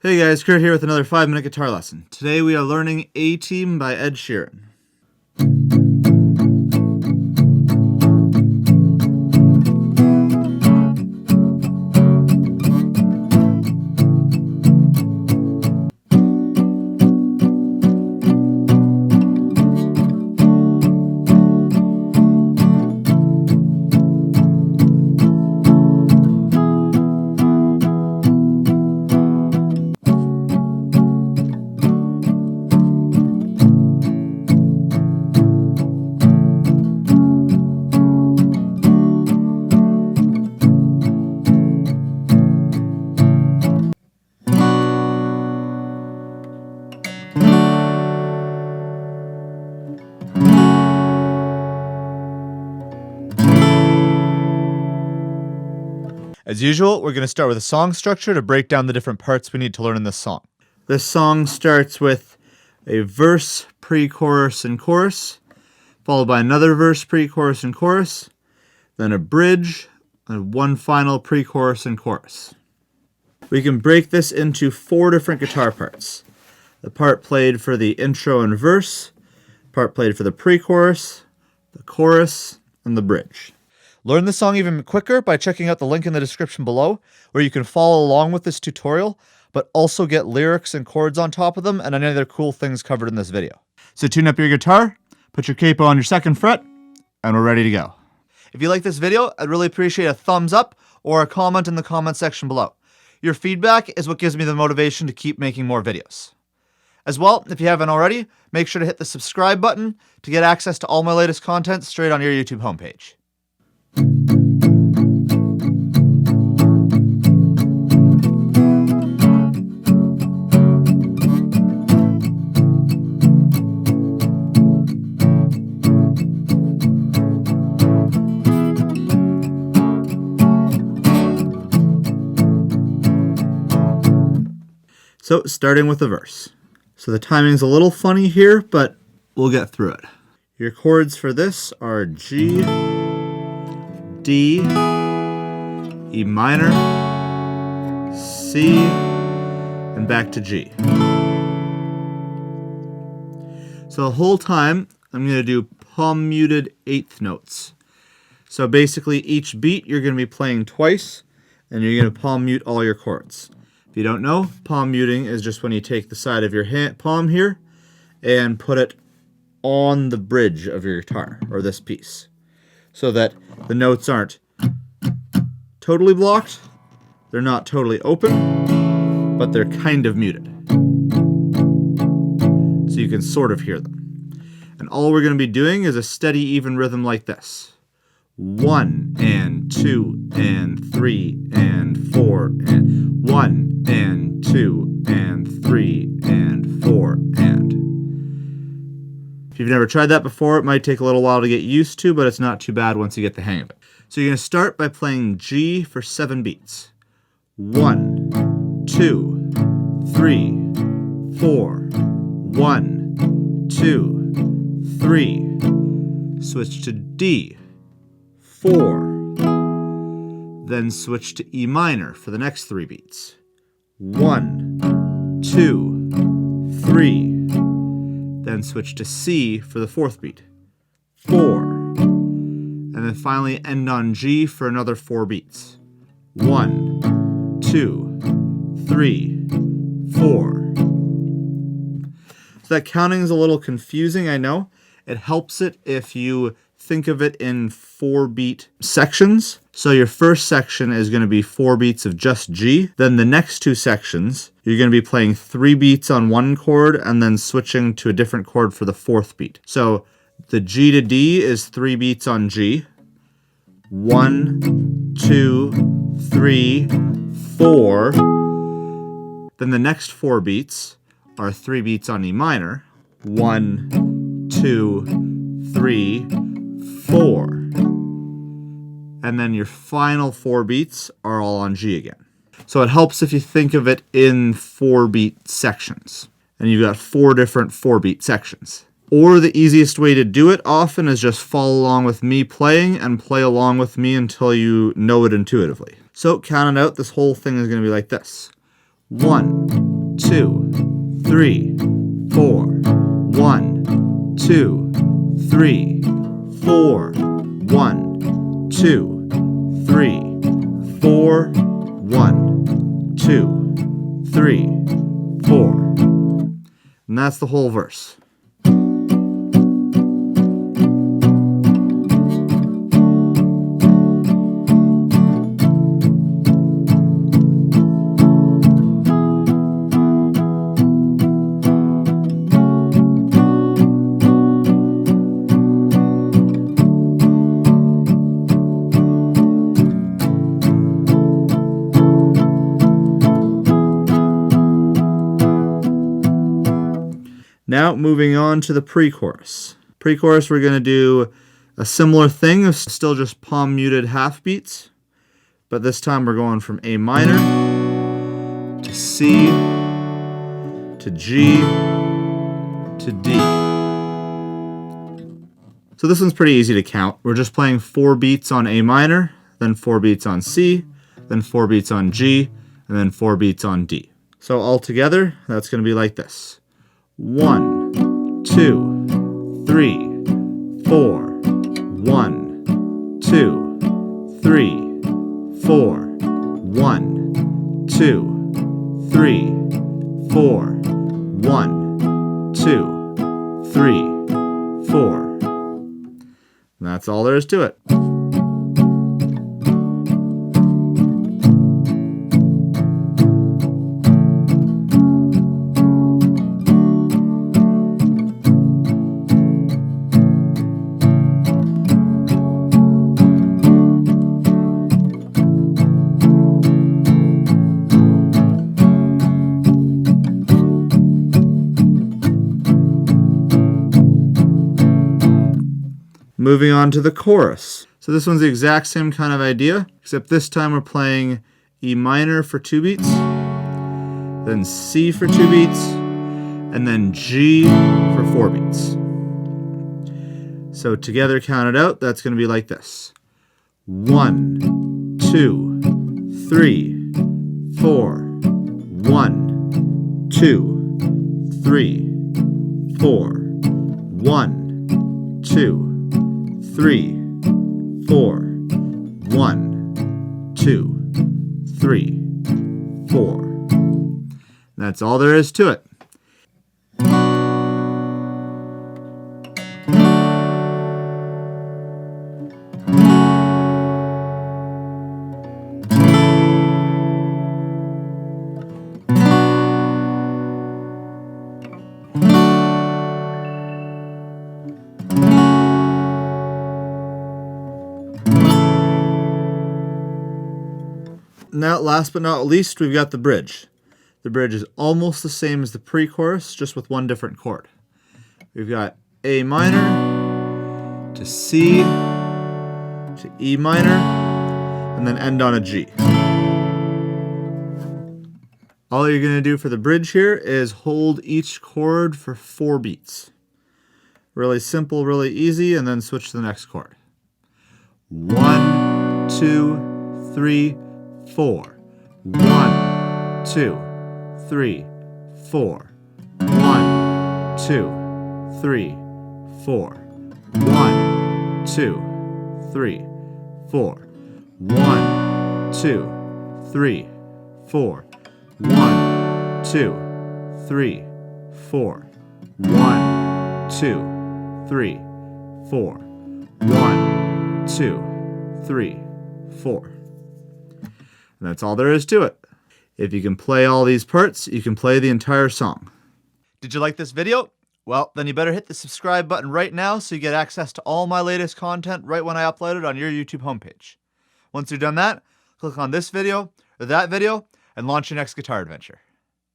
Hey guys, Kurt here with another 5-minute guitar lesson. Today we are learning A-Team by Ed Sheeran. As usual, we're going to start with a song structure to break down the different parts we need to learn in this song. This song starts with a verse, pre-chorus, and chorus, followed by another verse, pre-chorus, and chorus, then a bridge, and one final pre-chorus and chorus. We can break this into 4 different guitar parts. The part played for the intro and verse, part played for the pre-chorus, the chorus, and the bridge. Learn the song even quicker by checking out the link in the description below, where you can follow along with this tutorial, but also get lyrics and chords on top of them and any other cool things covered in this video. So tune up your guitar, put your capo on your 2nd fret, and we're ready to go. If you like this video, I'd really appreciate a thumbs up or a comment in the comment section below. Your feedback is what gives me the motivation to keep making more videos. As well, if you haven't already, make sure to hit the subscribe button to get access to all my latest content straight on your YouTube homepage. So, starting with the verse. So the timing's a little funny here, but we'll get through it. Your chords for this are G, D, E minor, C, and back to G. So the whole time, I'm going to do palm muted 8th notes. So basically each beat you're going to be playing twice, and you're going to palm mute all your chords. If you don't know, palm muting is just when you take the side of your palm here and put it on the bridge of your guitar, or this piece, so that the notes aren't totally blocked, they're not totally open, but they're kind of muted. So you can sort of hear them. And all we're going to be doing is a steady, even rhythm like this. 1 and 2 and 3 and 4 and 1 and 2 and 3 and 4 and. If you've never tried that before, it might take a little while to get used to, but it's not too bad once you get the hang of it. So you're going to start by playing G for 7 beats. 1, 2, 3, 4, 1, 2, 3. Switch to D, 4. Then switch to E minor for the next 3 beats. 1, 2, 3. Then switch to C for the 4th beat. 4. And then finally end on G for another 4 beats. 1, 2, 3, 4. So that counting is a little confusing, I know. It helps it if you think of it in 4-beat sections. So your first section is going to be 4 beats of just G. Then the next 2 sections, you're going to be playing 3 beats on one chord and then switching to a different chord for the 4th beat. So the G to D is 3 beats on G. 1, 2, 3, 4. Then the next 4 beats are 3 beats on E minor. 1, 2, 3, 4. And then your final 4 beats are all on G again. So it helps if you think of it in 4-beat sections. And you've got 4 different 4-beat sections. Or the easiest way to do it often is just follow along with me playing and play along with me until you know it intuitively. So count it out, this whole thing is going to be like this. 1, 2, 3, 4. 1, 2, 3, 4. 1, 2, 3, 4. 1, 2, 3, 4. And that's the whole verse. Now moving on to the pre-chorus. Pre-chorus, we're going to do a similar thing, of still just palm muted half beats, but this time we're going from A minor to C to G to D. So this one's pretty easy to count. We're just playing 4 beats on A minor, then 4 beats on C, then 4 beats on G, and then 4 beats on D. So all together, that's going to be like this. 1, 2, 3, 4. 1, 2, 3, 4. 1, 2, 3, 4. 1, 2, 3, 4. And that's all there is to it. Moving on to the chorus. So this one's the exact same kind of idea, except this time we're playing E minor for 2 beats, then C for 2 beats, and then G for 4 beats. So together, count it out, that's going to be like this. 1, 2, 3, 4. 1, 2, 3, 4. 1, 2, 3, 4. 1, 2, 3, 4. That's all there is to it. Now, last but not least, we've got the bridge. The bridge is almost the same as the pre-chorus, just with one different chord. We've got A minor to C to E minor, and then end on a G. All you're going to do for the bridge here is hold each chord for 4 beats. Really simple, really easy, and then switch to the next chord. 1, 2, 3, 4. 1, 2, 3, 4. 1, 2, 3, 4. 1, 2, 3, 4. 1, 2, 3, 4. 1, 2, 3, 4. 1, 2, 3, 4. 1, 2, 3, 4. And that's all there is to it. If you can play all these parts, you can play the entire song. Did you like this video? Well, then you better hit the subscribe button right now so you get access to all my latest content right when I upload it on your YouTube homepage. Once you've done that, click on this video or that video and launch your next guitar adventure.